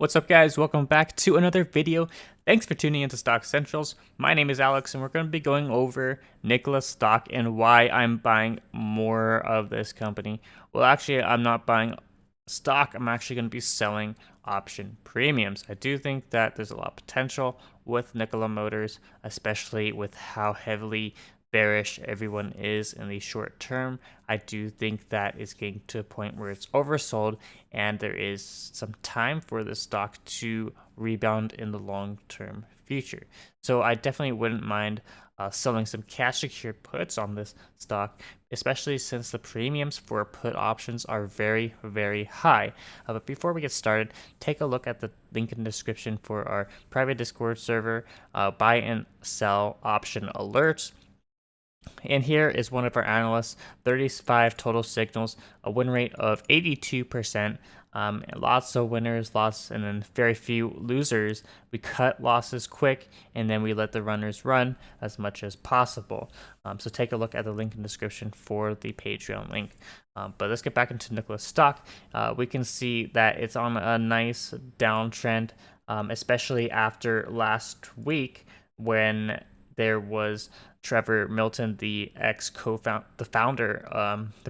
What's up, guys? Welcome back to another video. Thanks for tuning into Stock Essentials. My name is Alex, and we're going to be going over Nikola stock and why I'm buying more of this company. Well, actually, I'm not buying stock. I'm actually going to be selling option premiums. I do think that there's a lot of potential with Nikola Motors, especially with how heavily bearish everyone is in the short term. I do think that it's getting to a point where it's oversold and there is some time for the stock to rebound in the long term future. So I definitely wouldn't mind selling some cash secured puts on this stock, especially since the premiums for put options are very, very high. But before we get started, take a look at the link in the description for our private Discord server, buy and sell option alerts. And here is one of our analysts, 35 total signals, a win rate of 82%, lots of winners, and then very few losers. We cut losses quick, and then we let the runners run as much as possible. So take a look at the link in the description for the Patreon link. But let's get back into Nikola stock. We can see that it's on a nice downtrend, especially after last week when there was Trevor Milton, the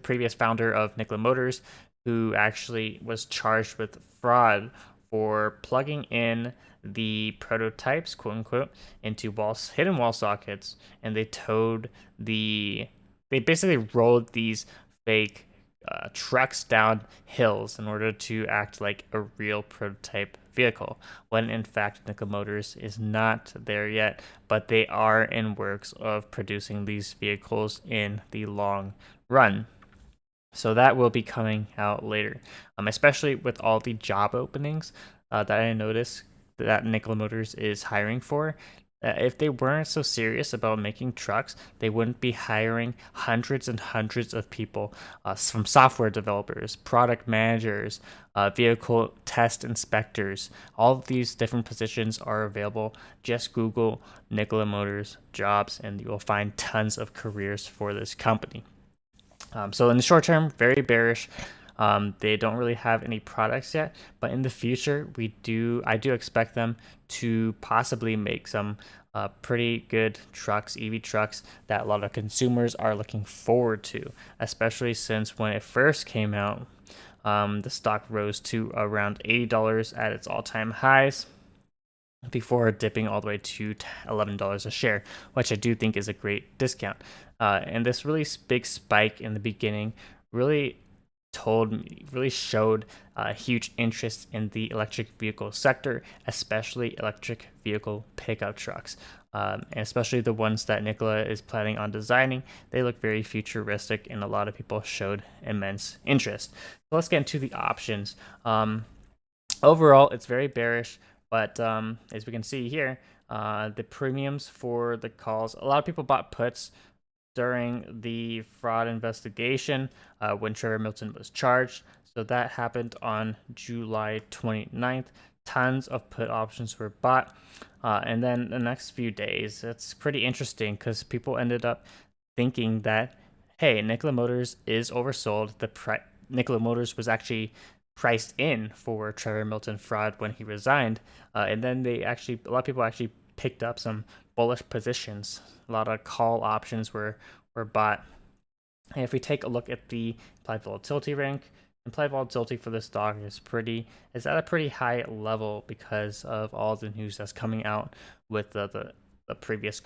previous founder of Nikola Motors, who actually was charged with fraud for plugging in the prototypes, quote unquote, into hidden wall sockets, and they basically rolled these fake trucks down hills in order to act like a real prototype vehicle, when in fact Nikola Motors is not there yet, but they are in works of producing these vehicles in the long run. So that will be coming out later, especially with all the job openings that I noticed that Nikola Motors is hiring for. If they weren't so serious about making trucks, they wouldn't be hiring hundreds and hundreds of people, from software developers, product managers, vehicle test inspectors. All of these different positions are available. Just Google Nikola Motors jobs and you will find tons of careers for this company. So in the short term, very bearish. They don't really have any products yet, but in the future, I do expect them to possibly make some pretty good trucks, EV trucks, that a lot of consumers are looking forward to, especially since when it first came out, the stock rose to around $80 at its all-time highs before dipping all the way to $11 a share, which I do think is a great discount. And this really big spike in the beginning really showed huge interest in the electric vehicle sector, especially electric vehicle pickup trucks, and especially the ones that Nikola is planning on designing. They look very futuristic, and a lot of people showed immense interest. So let's get into the options. Overall, it's very bearish, but as we can see here, the premiums for the calls, a lot of people bought puts during the fraud investigation when Trevor Milton was charged. So that happened on July 29th. Tons of put options were bought. And then the next few days, it's pretty interesting because people ended up thinking that, hey, Nikola Motors is oversold. Nikola Motors was actually priced in for Trevor Milton fraud when he resigned. And then a lot of people actually picked up some bullish positions. A lot of call options were bought. And if we take a look at the implied volatility rank, implied volatility for this stock is at a pretty high level because of all the news that's coming out with the previous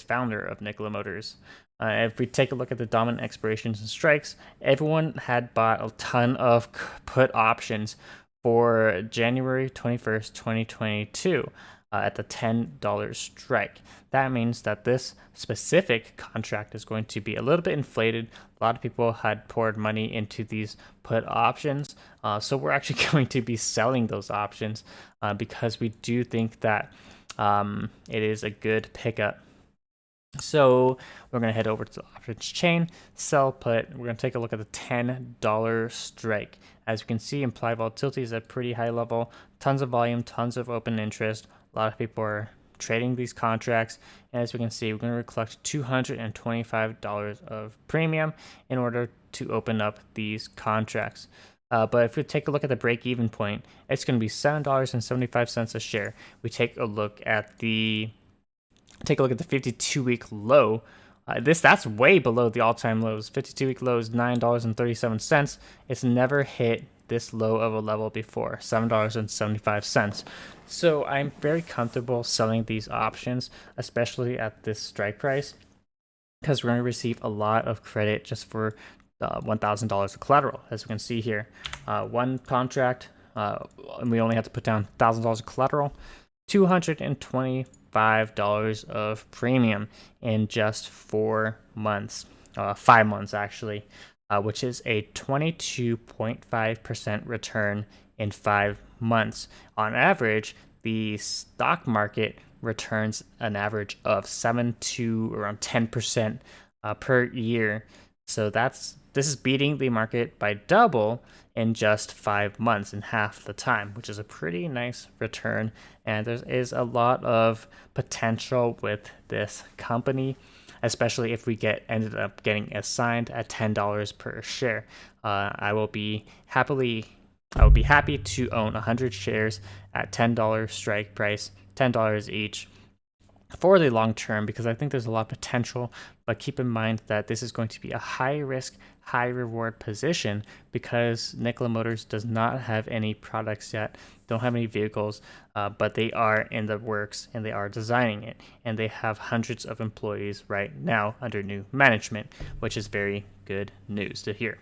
founder of Nikola Motors. If we take a look at the dominant expirations and strikes, everyone had bought a ton of put options for January 21st, 2022. At the $10 strike. That means that this specific contract is going to be a little bit inflated. A lot of people had poured money into these put options. So we're actually going to be selling those options because we do think that it is a good pickup. So we're going to head over to the options chain, sell put. We're going to take a look at the $10 strike. As you can see, implied volatility is at pretty high level, tons of volume, tons of open interest. A lot of people are trading these contracts. And as we can see, we're going to collect $225 of premium in order to open up these contracts. But if we take a look at the break-even point, it's going to be $7.75 a share. We take a look at the 52-week low. That's way below the all-time lows. 52-week low is $9.37. It's never hit this low of a level before, $7.75. So I'm very comfortable selling these options, especially at this strike price, because we're going to receive a lot of credit just for $1,000 of collateral. As we can see here, one contract, and we only have to put down $1,000 of collateral, $225 of premium in just 4 months, 5 months actually, which is a 22.5% return in 5 months. On average, the stock market returns an average of 7 to around 10% per year. So this is beating the market by double in just 5 months, in half the time, which is a pretty nice return. And there is a lot of potential with this company, especially if we ended up getting assigned at $10 per share. I will be happy to own 100 shares at $10 strike price, $10 each, for the long term, because I think there's a lot of potential. But keep in mind that this is going to be a high risk, high reward position, because Nikola Motors does not have any products yet, don't have any vehicles, but they are in the works and they are designing it, and they have hundreds of employees right now under new management, which is very good news to hear.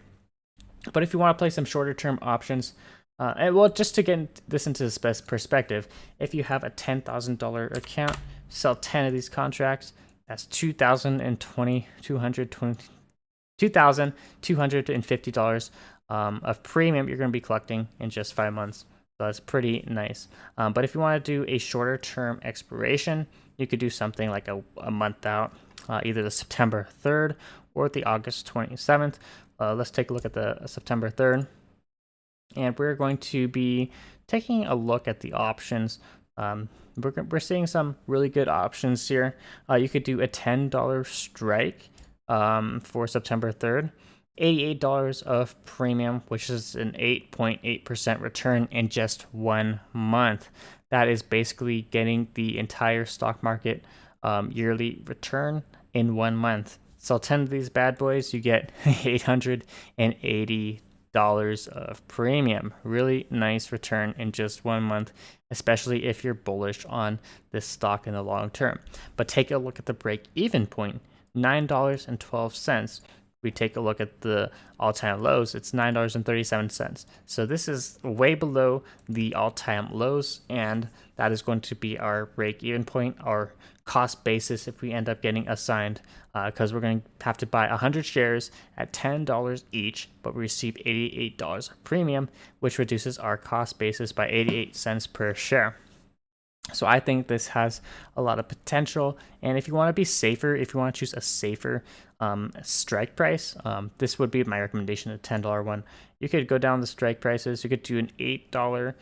But if you want to play some shorter term options, and well, just to get this into the perspective, if you have a $10,000 account, sell 10 of these contracts, that's $2,250 of premium you're going to be collecting in just 5 months. So that's pretty nice. But if you want to do a shorter term expiration, you could do something like a month out, either the September 3rd or the August 27th. Let's take a look at the September 3rd. And we're going to be taking a look at the options. We're seeing some really good options here. You could do a $10 strike for September 3rd, $88 of premium, which is an 8.8% return in just 1 month. That is basically getting the entire stock market yearly return in 1 month. Sell 10 of these bad boys, you get $880 of premium. Really nice return in just 1 month, especially if you're bullish on this stock in the long term. But take a look at the break-even point, $9.12. We take a look at the all-time lows, it's $9.37. So this is way below the all-time lows, and that is going to be our break-even point, our cost basis if we end up getting assigned, because we're going to have to buy 100 shares at $10 each, but we receive $88 of premium, which reduces our cost basis by 88 cents per share. So I think this has a lot of potential. And if you want to be safer, if you want to choose a safer strike price, this would be my recommendation, a $10 one. You could go down the strike prices. You could do an $8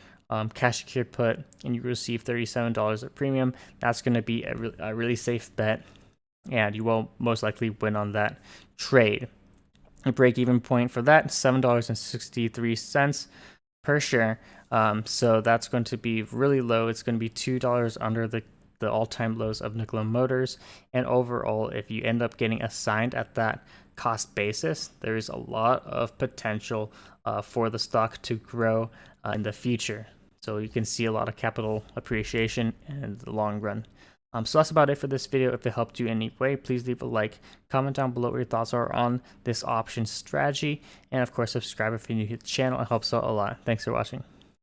cash secured put, and you receive $37 of premium. That's going to be a really safe bet, and you will most likely win on that trade. A break-even point for that, $7.63 per share. So that's going to be really low. It's going to be $2 under the all-time lows of Nikola Motors. And overall, if you end up getting assigned at that cost basis, there is a lot of potential for the stock to grow in the future. So you can see a lot of capital appreciation in the long run. So that's about it for this video. If it helped you in any way, please leave a like, comment down below what your thoughts are on this option strategy, and of course subscribe if you're new to the channel. It helps out a lot. Thanks for watching.